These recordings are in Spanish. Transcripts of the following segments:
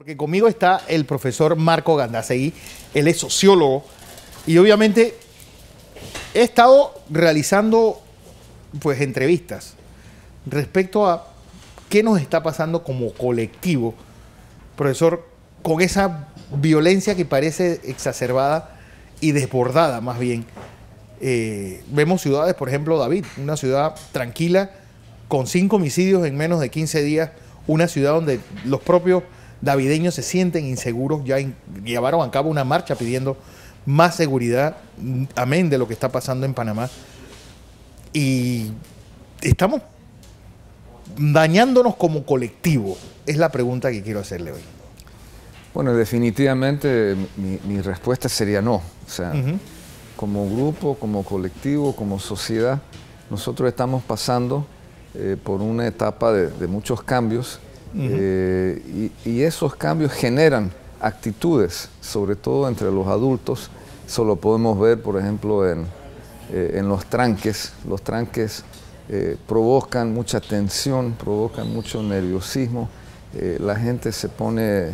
Porque conmigo está el profesor Marco Gandasegui, él es sociólogo y obviamente he estado realizando pues entrevistas respecto a qué nos está pasando como colectivo, profesor, con esa violencia que parece exacerbada y desbordada más bien. Vemos ciudades, por ejemplo, David, una ciudad tranquila, con 5 homicidios en menos de 15 días, una ciudad donde los propios davideños se sienten inseguros, ya llevaron a cabo una marcha pidiendo más seguridad, amén de lo que está pasando en Panamá. Y estamos dañándonos como colectivo, es la pregunta que quiero hacerle hoy. Bueno, definitivamente mi respuesta sería no. O sea, como grupo, como colectivo, como sociedad, nosotros estamos pasando por una etapa de muchos cambios y esos cambios generan actitudes, sobre todo entre los adultos. Eso lo podemos ver, por ejemplo, en los tranques. Los tranques provocan mucha tensión, provocan mucho nerviosismo. La gente se pone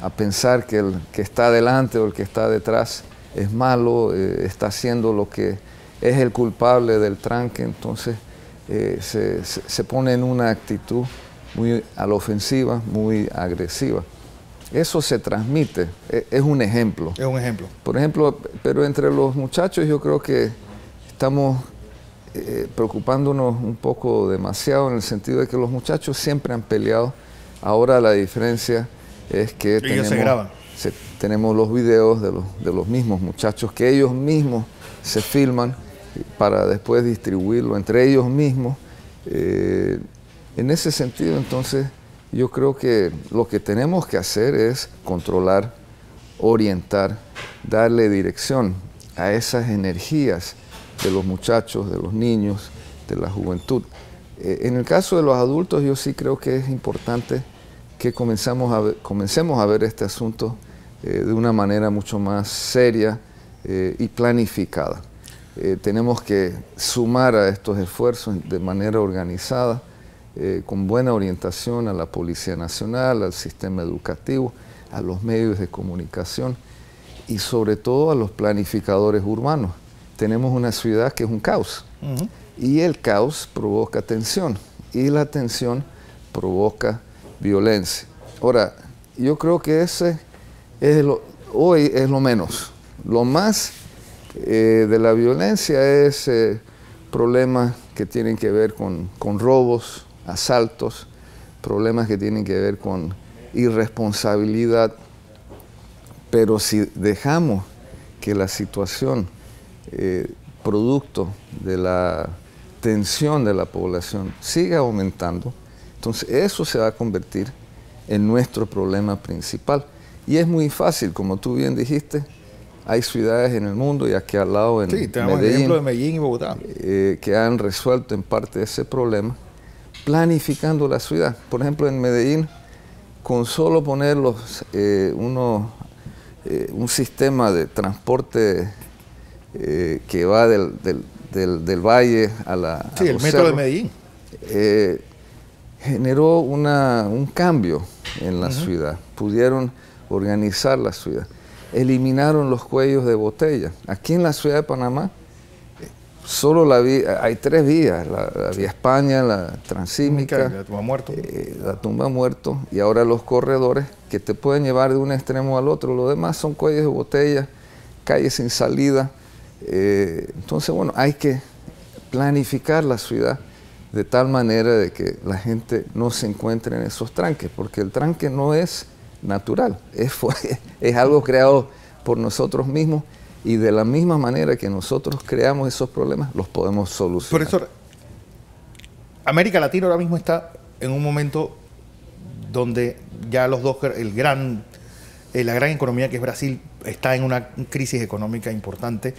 a pensar que el que está adelante o el que está detrás es malo, está haciendo lo que es el culpable del tranque, entonces se pone en una actitud muy a la ofensiva, muy agresiva. Eso se transmite, es un ejemplo. Es un ejemplo. Por ejemplo, pero entre los muchachos yo creo que estamos preocupándonos un poco demasiado en el sentido de que los muchachos siempre han peleado. Ahora la diferencia es que tenemos los videos de los mismos muchachos que ellos mismos se filman para después distribuirlo entre ellos mismos. En ese sentido, entonces, yo creo que lo que tenemos que hacer es controlar, orientar, darle dirección a esas energías de los muchachos, de los niños, de la juventud. En el caso de los adultos, yo sí creo que es importante que comencemos a ver este asunto de una manera mucho más seria y planificada. Tenemos que sumar a estos esfuerzos de manera organizada, con buena orientación a la Policía Nacional, al sistema educativo, a los medios de comunicación y sobre todo a los planificadores urbanos. Tenemos una ciudad que es un caos y el caos provoca tensión y la tensión provoca violencia. Ahora, yo creo que ese es hoy es lo menos. Lo más de la violencia es problemas que tienen que ver con robos, asaltos, problemas que tienen que ver con irresponsabilidad. Pero si dejamos que la situación, producto de la tensión de la población, siga aumentando, entonces eso se va a convertir en nuestro problema principal. Y es muy fácil, como tú bien dijiste, hay ciudades en el mundo y aquí al lado en tenemos el ejemplo de Medellín y Bogotá, que han resuelto en parte ese problema, planificando la ciudad. Por ejemplo, en Medellín, con solo poner un sistema de transporte que va del valle a la... Sí, el metro de Medellín. Generó un cambio en la ciudad. Pudieron organizar la ciudad. Eliminaron los cuellos de botella. Aquí en la ciudad de Panamá solo hay 3 vías, la vía España, la Transísmica, la Tumba Muerto. La Tumba Muerto, y ahora los corredores que te pueden llevar de un extremo al otro. Lo demás son cuellos de botella, calles sin salida. Entonces, bueno, hay que planificar la ciudad de tal manera de que la gente no se encuentre en esos tranques, porque el tranque no es natural, es algo creado por nosotros mismos, y de la misma manera que nosotros creamos esos problemas, los podemos solucionar. Profesor, América Latina ahora mismo está en un momento donde ya los dos, la gran economía que es Brasil está en una crisis económica importante,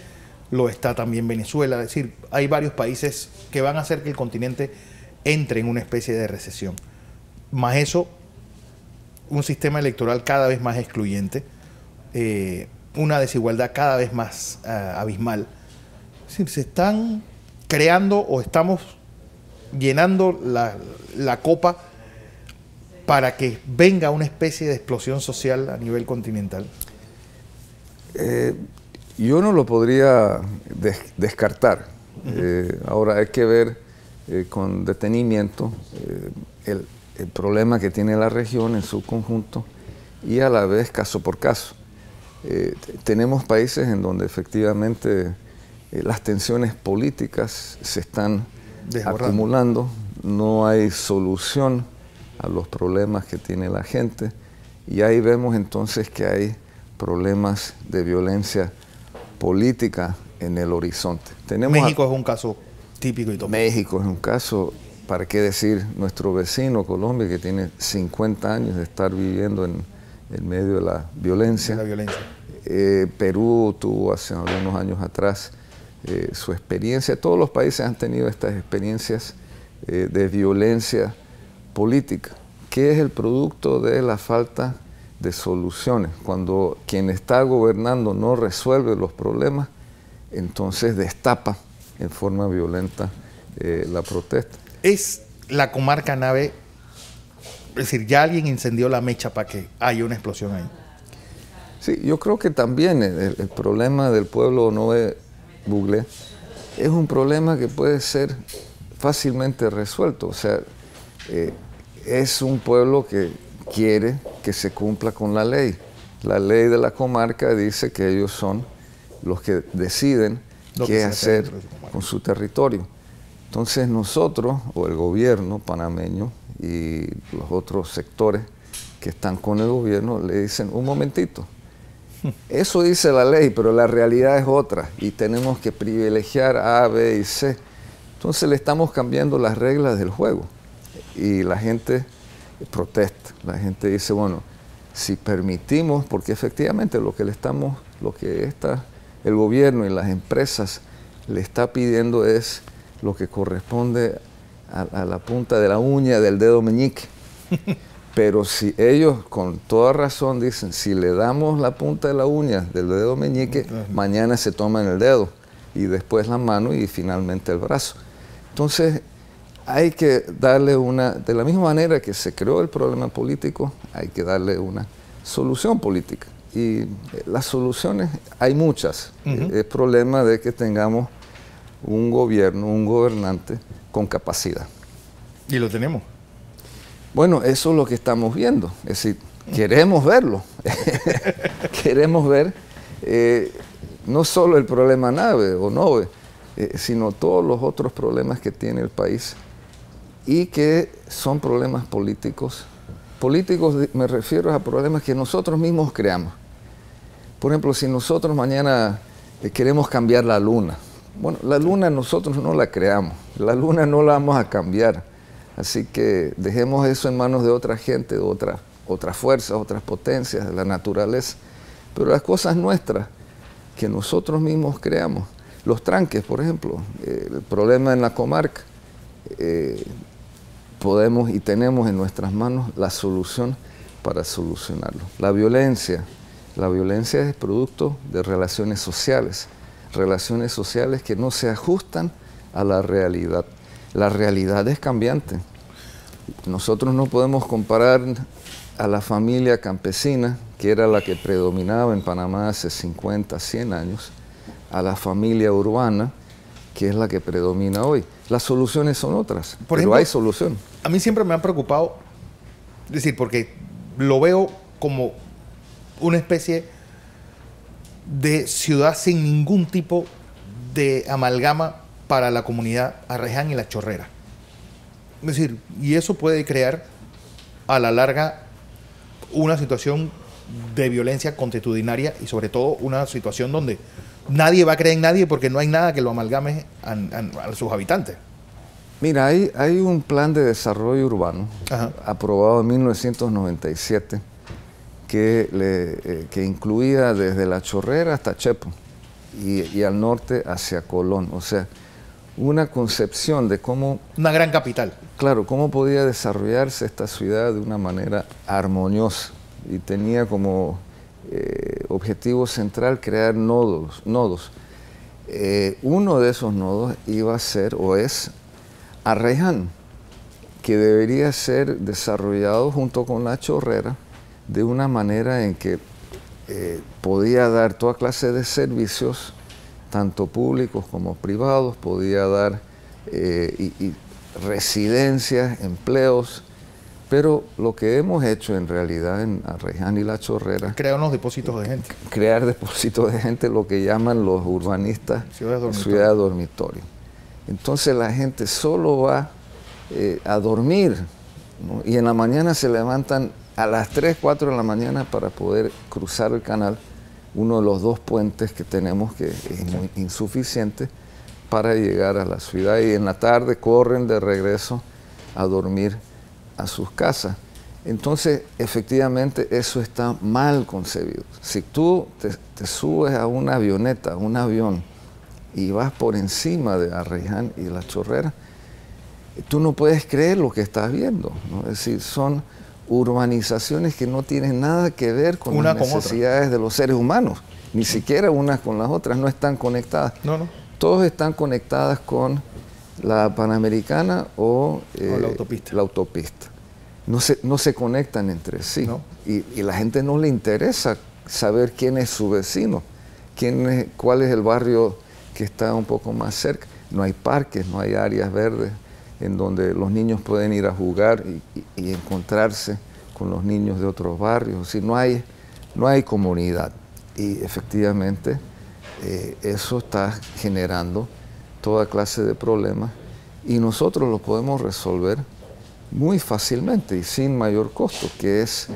lo está también Venezuela, es decir, hay varios países que van a hacer que el continente entre en una especie de recesión. Más eso, un sistema electoral cada vez más excluyente, una desigualdad cada vez más abismal. Es decir, se están creando o estamos llenando la copa para que venga una especie de explosión social a nivel continental? Yo no lo podría descartar. Ahora hay que ver con detenimiento el problema que tiene la región en su conjunto y a la vez caso por caso. Tenemos países en donde efectivamente las tensiones políticas se están acumulando, no hay solución a los problemas que tiene la gente y ahí vemos entonces que hay problemas de violencia política en el horizonte. México es un caso típico y tópico. México es un caso, ¿para qué decir? Nuestro vecino Colombia, que tiene 50 años de estar viviendo en medio de la violencia. Perú tuvo hace algunos años atrás su experiencia. Todos los países han tenido estas experiencias de violencia política, que es el producto de la falta de soluciones. Cuando quien está gobernando no resuelve los problemas, entonces destapa en forma violenta la protesta. ¿Es la comarca Nave, es decir, ya alguien encendió la mecha para que haya una explosión ahí? Sí, yo creo que también el problema del pueblo Nove Buglé es un problema que puede ser fácilmente resuelto. O sea, es un pueblo que quiere que se cumpla con la ley. La ley de la comarca dice que ellos son los que deciden qué hacer con su territorio. Entonces nosotros, o el gobierno panameño y los otros sectores que están con el gobierno, le dicen, un momentito, eso dice la ley, pero la realidad es otra y tenemos que privilegiar A, B y C. Entonces le estamos cambiando las reglas del juego y la gente protesta. La gente dice, bueno, si permitimos, porque efectivamente el gobierno y las empresas le está pidiendo es lo que corresponde a la punta de la uña del dedo meñique. Pero si ellos con toda razón dicen, si le damos la punta de la uña del dedo meñique, mañana se toman el dedo y después la mano y finalmente el brazo. Entonces hay que darle de la misma manera que se creó el problema político, hay que darle una solución política. Y las soluciones hay muchas. El problema de que tengamos un gobierno, un gobernante con capacidad. ¿Y lo tenemos? Bueno, eso es lo que estamos viendo. Es decir, queremos verlo. Queremos ver no solo el problema Nave o Nove, sino todos los otros problemas que tiene el país y que son problemas políticos. Políticos me refiero a problemas que nosotros mismos creamos. Por ejemplo, si nosotros mañana queremos cambiar la luna, bueno, la luna nosotros no la creamos, la luna no la vamos a cambiar, así que dejemos eso en manos de otra gente, de otras fuerzas, otras potencias, de la naturaleza, pero las cosas nuestras que nosotros mismos creamos, los tranques, por ejemplo, el problema en la comarca, podemos y tenemos en nuestras manos la solución para solucionarlo. La violencia es producto de relaciones sociales que no se ajustan a la realidad. La realidad es cambiante. Nosotros no podemos comparar a la familia campesina, que era la que predominaba en Panamá hace 50, 100 años, a la familia urbana, que es la que predomina hoy. Las soluciones son otras, pero hay solución. A mí siempre me han preocupado, es decir, porque lo veo como una especie de ciudad sin ningún tipo de amalgama para la comunidad Arreján y La Chorrera. Es decir, y eso puede crear a la larga una situación de violencia constitucionaria y sobre todo una situación donde nadie va a creer en nadie porque no hay nada que lo amalgame a sus habitantes. Mira, hay un plan de desarrollo urbano aprobado en 1997 que incluía desde La Chorrera hasta Chepo y al norte hacia Colón. O sea, una concepción de cómo... Una gran capital. Claro, cómo podía desarrollarse esta ciudad de una manera armoniosa y tenía como objetivo central crear nodos. Uno de esos nodos iba a ser o es Arreján, que debería ser desarrollado junto con la chorrera de una manera en que podía dar toda clase de servicios, tanto públicos como privados, podía dar y residencias, empleos, pero lo que hemos hecho en realidad en Arraiján y La Chorrera... Crear unos depósitos de gente. Crear depósitos de gente, lo que llaman los urbanistas ciudad de dormitorio. Entonces la gente solo va a dormir, ¿no? Y en la mañana se levantan a las 3, 4 de la mañana para poder cruzar el canal, uno de los 2 puentes que tenemos que es muy insuficiente para llegar a la ciudad, y en la tarde corren de regreso a dormir a sus casas. Entonces, efectivamente, eso está mal concebido. Si tú te subes a una avioneta, a un avión, y vas por encima de Arraiján y La Chorrera, tú no puedes creer lo que estás viendo, ¿no? Es decir, son urbanizaciones que no tienen nada que ver con las necesidades de los seres humanos, ni siquiera unas con las otras, no están conectadas. No, no. Todos están conectadas con la Panamericana o la autopista. No se conectan entre sí. No. Y la gente no le interesa saber quién es su vecino, cuál es el barrio que está un poco más cerca. No hay parques, no hay áreas verdes en donde los niños pueden ir a jugar y encontrarse con los niños de otros barrios. Si no hay comunidad. Y efectivamente eso está generando toda clase de problemas, y nosotros lo podemos resolver muy fácilmente y sin mayor costo, que es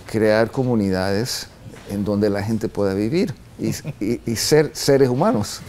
crear comunidades en donde la gente pueda vivir y ser seres humanos.